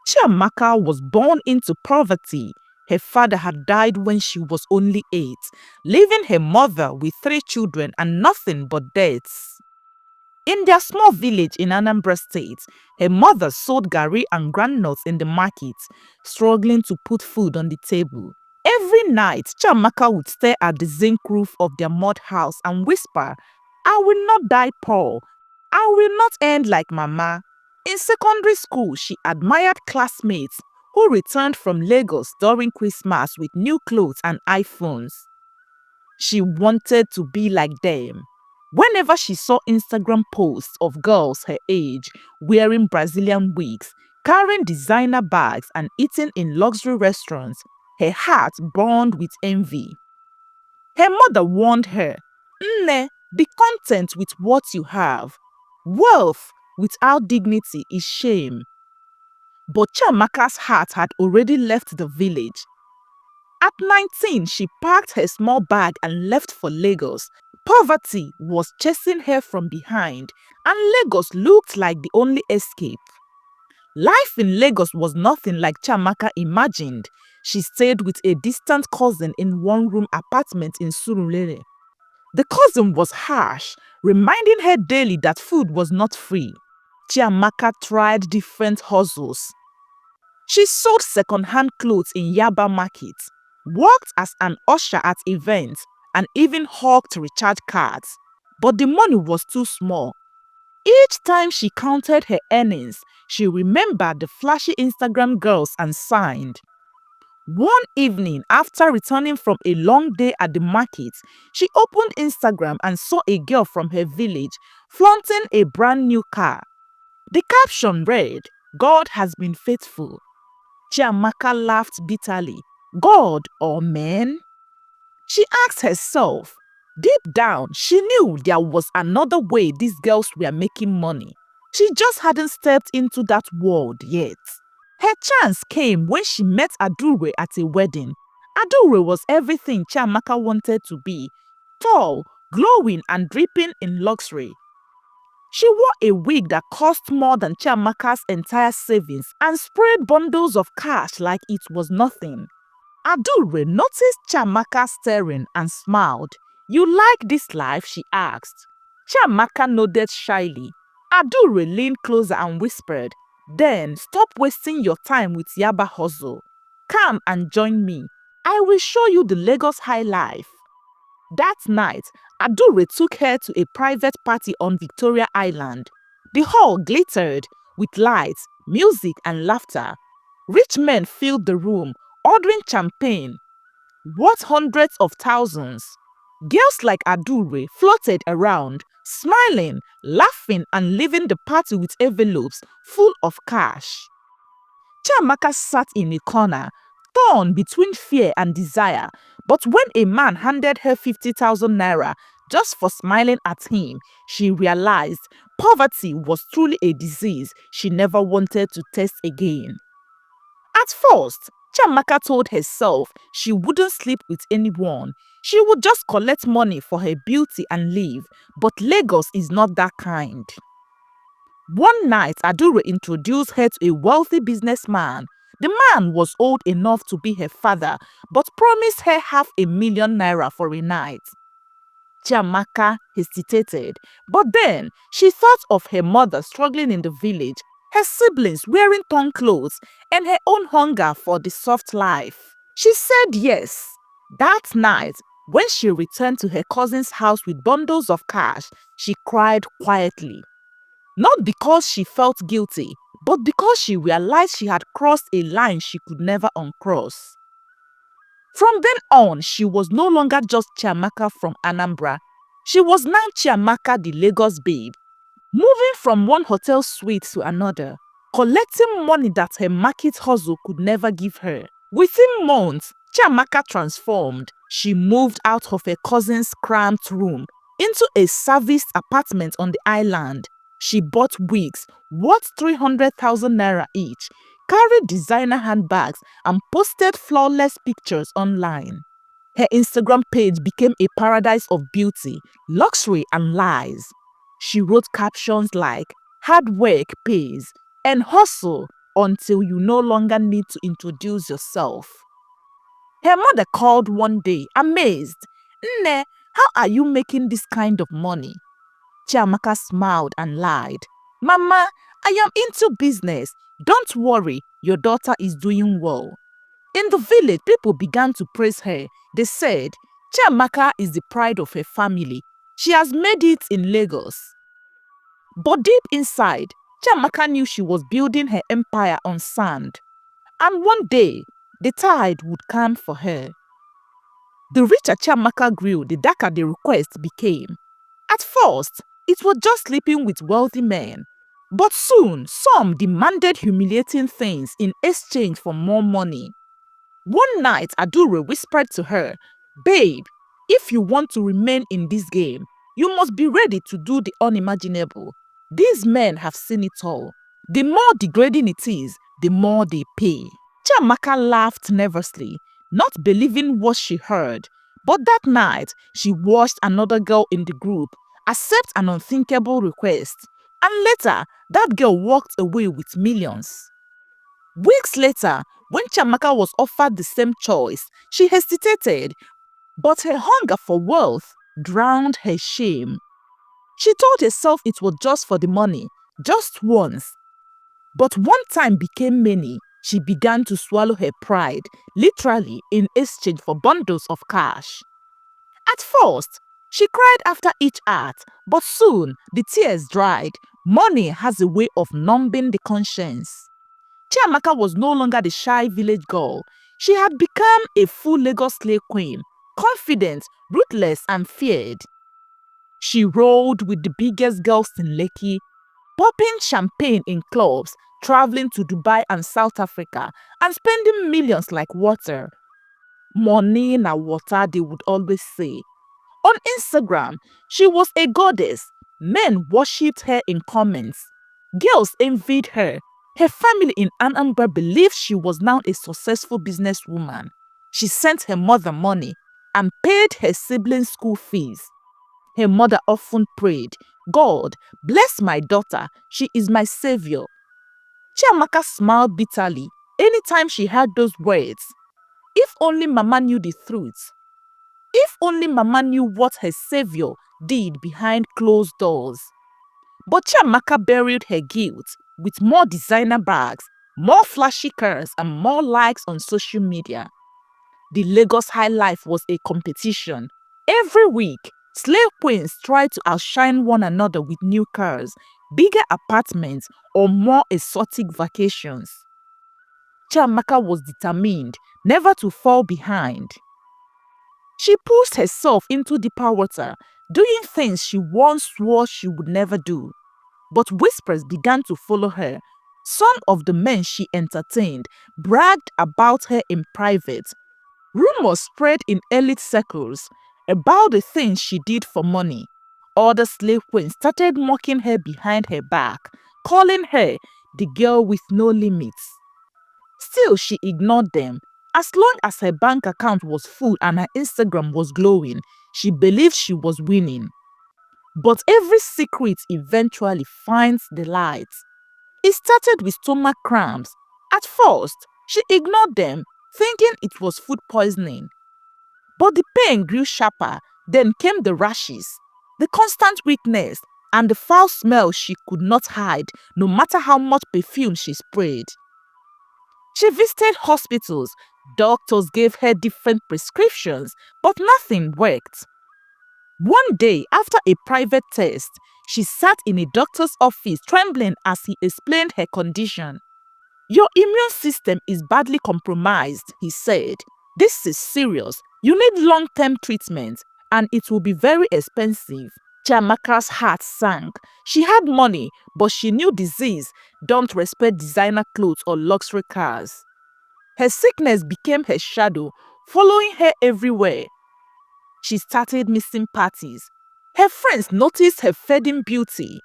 Chiamaka was born into poverty. Her father had died when she was only 8, leaving her mother with 3 children and nothing but debts. In their small village in Anambra State, her mother sold gari and groundnuts in the market, struggling to put food on the table. Every night, Chiamaka would stare at the zinc roof of their mud house and whisper, "I will not die poor. I will not end like Mama." In secondary school, she admired classmates who returned from Lagos during Christmas with new clothes and iPhones. She wanted to be like them. Whenever she saw Instagram posts of girls her age wearing Brazilian wigs, carrying designer bags, and eating in luxury restaurants, her heart burned with envy. Her mother warned her, "Nne, be content with what you have. Wealth without dignity is shame." But Chiamaka's heart had already left the village. At 19, she packed her small bag and left for Lagos. Poverty was chasing her from behind, and Lagos looked like the only escape. Life in Lagos was nothing like Chiamaka imagined. She stayed with a distant cousin in one-room apartment in Surulere. The cousin was harsh, reminding her daily that food was not free. Chiamaka tried different hustles. She sold second-hand clothes in Yaba Market, worked as an usher at events, and even hawked recharge cards. But the money was too small. Each time she counted her earnings, she remembered the flashy Instagram girls and sighed. One evening, after returning from a long day at the market, she opened Instagram and saw a girl from her village flaunting a brand new car. The caption read, "God has been faithful." Chiamaka laughed bitterly. God or man? She asked herself. Deep down, she knew there was another way these girls were making money. She just hadn't stepped into that world yet. Her chance came when she met Adure at a wedding. Adure was everything Chiamaka wanted to be: tall, glowing, and dripping in luxury. She wore a wig that cost more than Chiamaka's entire savings and sprayed bundles of cash like it was nothing. Adure noticed Chiamaka staring and smiled. "You like this life?" she asked. Chiamaka nodded shyly. Adure leaned closer and whispered, "Then stop wasting your time with Yaba hustle. Come and join me. I will show you the Lagos high life." That night, Adure took her to a private party on Victoria Island. The hall glittered with lights, music, and laughter. Rich men filled the room, ordering champagne, worth hundreds of thousands. Girls like Adure floated around, smiling, laughing, and leaving the party with envelopes full of cash. Chiamaka sat in a corner, torn between fear and desire. But when a man handed her 50,000 naira just for smiling at him, she realized poverty was truly a disease she never wanted to test again. At first, Chiamaka told herself she wouldn't sleep with anyone. She would just collect money for her beauty and leave. But Lagos is not that kind. One night, Adure introduced her to a wealthy businessman. The man was old enough to be her father, but promised her 500,000 naira for a night. Chiamaka hesitated, but then she thought of her mother struggling in the village, her siblings wearing torn clothes, and her own hunger for the soft life. She said yes. That night, when she returned to her cousin's house with bundles of cash, she cried quietly. Not because she felt guilty, but because she realized she had crossed a line she could never uncross. From then on, she was no longer just Chiamaka from Anambra. She was now Chiamaka the Lagos babe, moving from one hotel suite to another, collecting money that her market hustle could never give her. Within months, Chiamaka transformed. She moved out of her cousin's cramped room into a serviced apartment on the island. She bought wigs worth 300,000 naira each, carried designer handbags, and posted flawless pictures online. Her Instagram page became a paradise of beauty, luxury, and lies. She wrote captions like "hard work pays" and "hustle until you no longer need to introduce yourself. Her mother called one day, amazed. Nne, how are you making this kind of money? Chiamaka smiled and lied. Mama, I am into business. Don't worry, your daughter is doing well. In the village, people began to praise her. They said, Chiamaka is the pride of her family. She has made it in Lagos. But deep inside, Chiamaka knew she was building her empire on sand. And one day, the tide would come for her. The richer Chiamaka grew, the darker the request became. At first, it was just sleeping with wealthy men. But soon, some demanded humiliating things in exchange for more money. One night, Adure whispered to her, Babe, if you want to remain in this game, you must be ready to do the unimaginable. These men have seen it all. The more degrading it is, the more they pay. Chiamaka laughed nervously, not believing what she heard. But that night, she watched another girl in the group accept an unthinkable request. And later, that girl walked away with millions. Weeks later, when Chiamaka was offered the same choice, she hesitated, but her hunger for wealth drowned her shame. She told herself it was just for the money, just once. But one time became many. She began to swallow her pride, literally in exchange for bundles of cash. At first, she cried after each act, but soon the tears dried. Money has a way of numbing the conscience. Chiamaka was no longer the shy village girl. She had become a full Lagos slave queen, confident, ruthless, and feared. She rolled with the biggest girls in Lekki, popping champagne in clubs, traveling to Dubai and South Africa, and spending millions like water. Money na water, they would always say. On Instagram, she was a goddess. Men worshipped her in comments. Girls envied her. Her family in Anambra believed she was now a successful businesswoman. She sent her mother money and paid her siblings' school fees. Her mother often prayed, God, bless my daughter. She is my savior. Chiamaka smiled bitterly anytime she heard those words. If only Mama knew the truth. If only Mama knew what her savior did behind closed doors. But Chiamaka buried her guilt with more designer bags, more flashy cars, and more likes on social media. The Lagos high life was a competition. Every week, slave queens tried to outshine one another with new cars, bigger apartments, or more exotic vacations. Chiamaka was determined never to fall behind. She pushed herself into deeper water, doing things she once swore she would never do. But whispers began to follow her. Some of the men she entertained bragged about her in private. Rumors spread in elite circles about the things she did for money. Other slave queens started mocking her behind her back, calling her the girl with no limits. Still, she ignored them. As long as her bank account was full and her Instagram was glowing, she believed she was winning. But every secret eventually finds the light. It started with stomach cramps. At first, she ignored them, thinking it was food poisoning. But the pain grew sharper. Then came the rashes, the constant weakness, and the foul smell she could not hide, no matter how much perfume she sprayed. She visited hospitals. Doctors gave her different prescriptions, but nothing worked. One day, after a private test, she sat in a doctor's office trembling as he explained her condition. Your immune system is badly compromised, he said. This is serious. You need long-term treatment, and it will be very expensive. Chiamaka's heart sank. She had money, but she knew disease don't respect designer clothes or luxury cars. Her sickness became her shadow, following her everywhere. She started missing parties. Her friends noticed her fading beauty.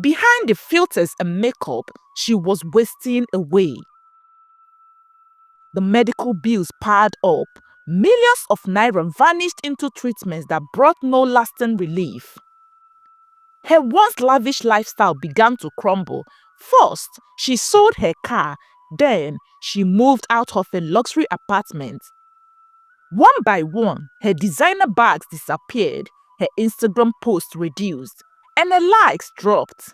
Behind the filters and makeup, she was wasting away. The medical bills piled up. Millions of naira vanished into treatments that brought no lasting relief. Her once lavish lifestyle began to crumble. First, she sold her car, Then she moved out of a luxury apartment. One by one, her designer bags disappeared, her Instagram posts reduced, and her likes dropped.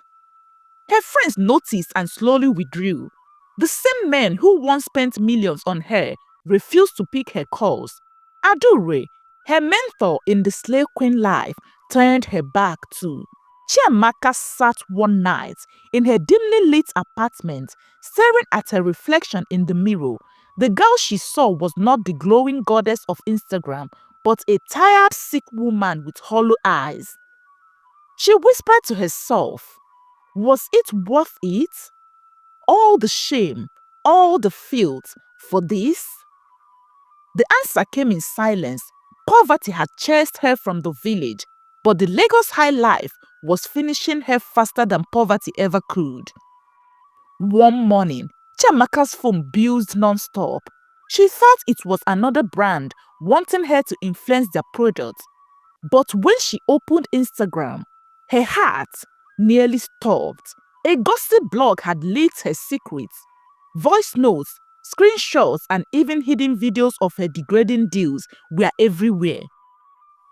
Her friends noticed and slowly withdrew. The same men who once spent millions on her refused to pick her calls. Adure, her mentor in the slave queen life, turned her back too. Chiamaka sat one night in her dimly lit apartment, staring at her reflection in the mirror. The girl she saw was not the glowing goddess of Instagram, but a tired, sick woman with hollow eyes. She whispered to herself, was it worth it? All the shame, all the filth for this? The answer came in silence. Poverty had chased her from the village, but the Lagos high life was finishing her faster than poverty ever could. One morning, Chiamaka's phone buzzed non-stop. She thought it was another brand wanting her to influence their products. But when she opened Instagram, her heart nearly stopped. A gossip blog had leaked her secrets. Voice notes, screenshots, and even hidden videos of her degrading deals were everywhere.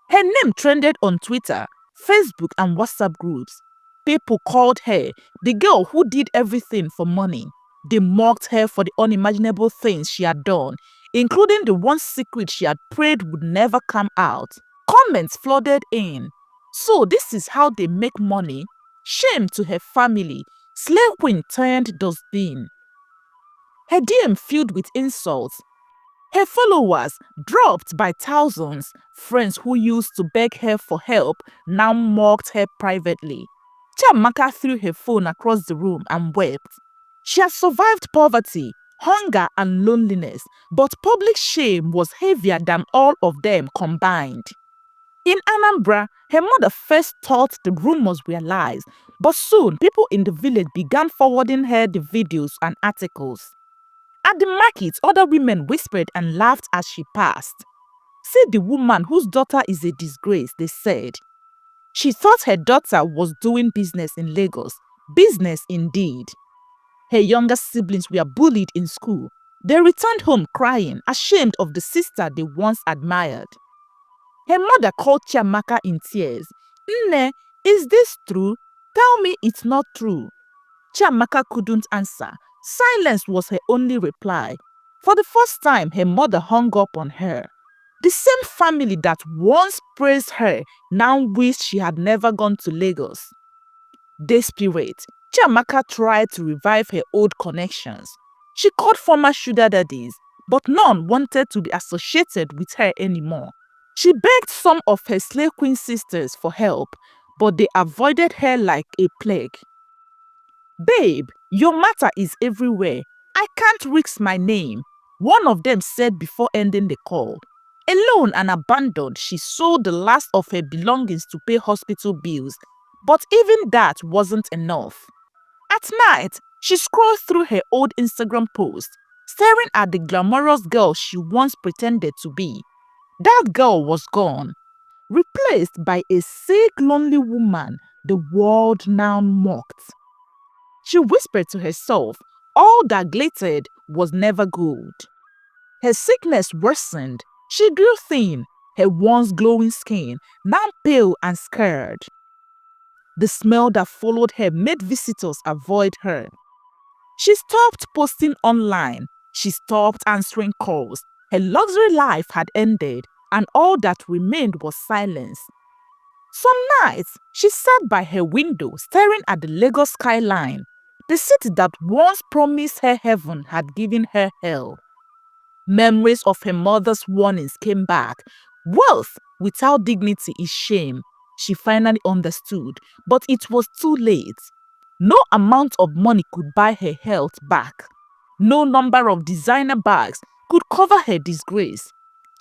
Her name trended on Twitter, Facebook, and WhatsApp groups. People called her the girl who did everything for money. They mocked her for the unimaginable things she had done, including the one secret she had prayed would never come out. Comments flooded in. So this is how they make money? Shame to her family. Slave queen turned dustbin. Her DM filled with insults. Her followers dropped by thousands. Friends who used to beg her for help now mocked her privately. Chiamaka threw her phone across the room and wept. She had survived poverty, hunger, and loneliness, but public shame was heavier than all of them combined. In Anambra, her mother first thought the rumors were lies, but soon people in the village began forwarding her the videos and articles. At the market, other women whispered and laughed as she passed. See the woman whose daughter is a disgrace, they said. She thought her daughter was doing business in Lagos. Business indeed. Her younger siblings were bullied in school. They returned home crying, ashamed of the sister they once admired. Her mother called Chiamaka in tears. Nne, is this true? Tell me it's not true. Chiamaka couldn't answer. Silence was her only reply. For the first time, her mother hung up on her. The same family that once praised her now wished she had never gone to Lagos. Desperate, Chiamaka tried to revive her old connections. She called former sugar daddies, but none wanted to be associated with her anymore. She begged some of her slave queen sisters for help, but they avoided her like a plague. Babe, your matter is everywhere. I can't risk my name, one of them said before ending the call. Alone and abandoned, she sold the last of her belongings to pay hospital bills, but even that wasn't enough. At night, she scrolled through her old Instagram posts, staring at the glamorous girl she once pretended to be. That girl was gone, replaced by a sick, lonely woman the world now mocked. She whispered to herself, all that glittered was never gold. Her sickness worsened. She grew thin, her once glowing skin now pale and scared. The smell that followed her made visitors avoid her. She stopped posting online. She stopped answering calls. Her luxury life had ended, and all that remained was silence. Some nights, she sat by her window staring at the Lagos skyline. The city that once promised her heaven had given her hell. Memories of her mother's warnings came back. Wealth without dignity is shame. She finally understood, but it was too late. No amount of money could buy her health back. No number of designer bags could cover her disgrace.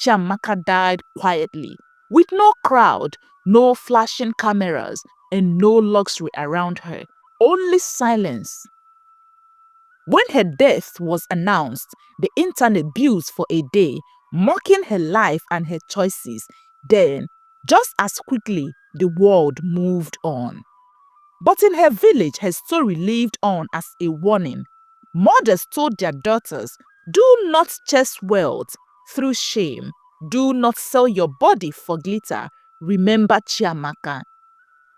Chiamaka died quietly, with no crowd, no flashing cameras, and no luxury around her. Only silence. When her death was announced, the internet buzzed for a day, mocking her life and her choices. Then, just as quickly, the world moved on. But in her village, her story lived on as a warning. Mothers told their daughters, do not chase wealth through shame. Do not sell your body for glitter. Remember Chiamaka.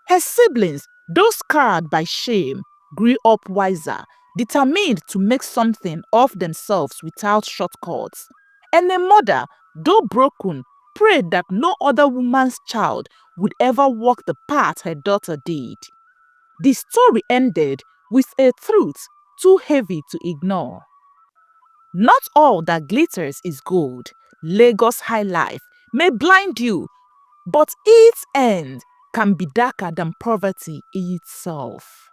Her siblings, though scarred by shame, grew up wiser, determined to make something of themselves without shortcuts. And a mother, though broken, prayed that no other woman's child would ever walk the path her daughter did. The story ended with a truth too heavy to ignore. Not all that glitters is gold. Lagos high life may blind you, but its end can be darker than poverty itself.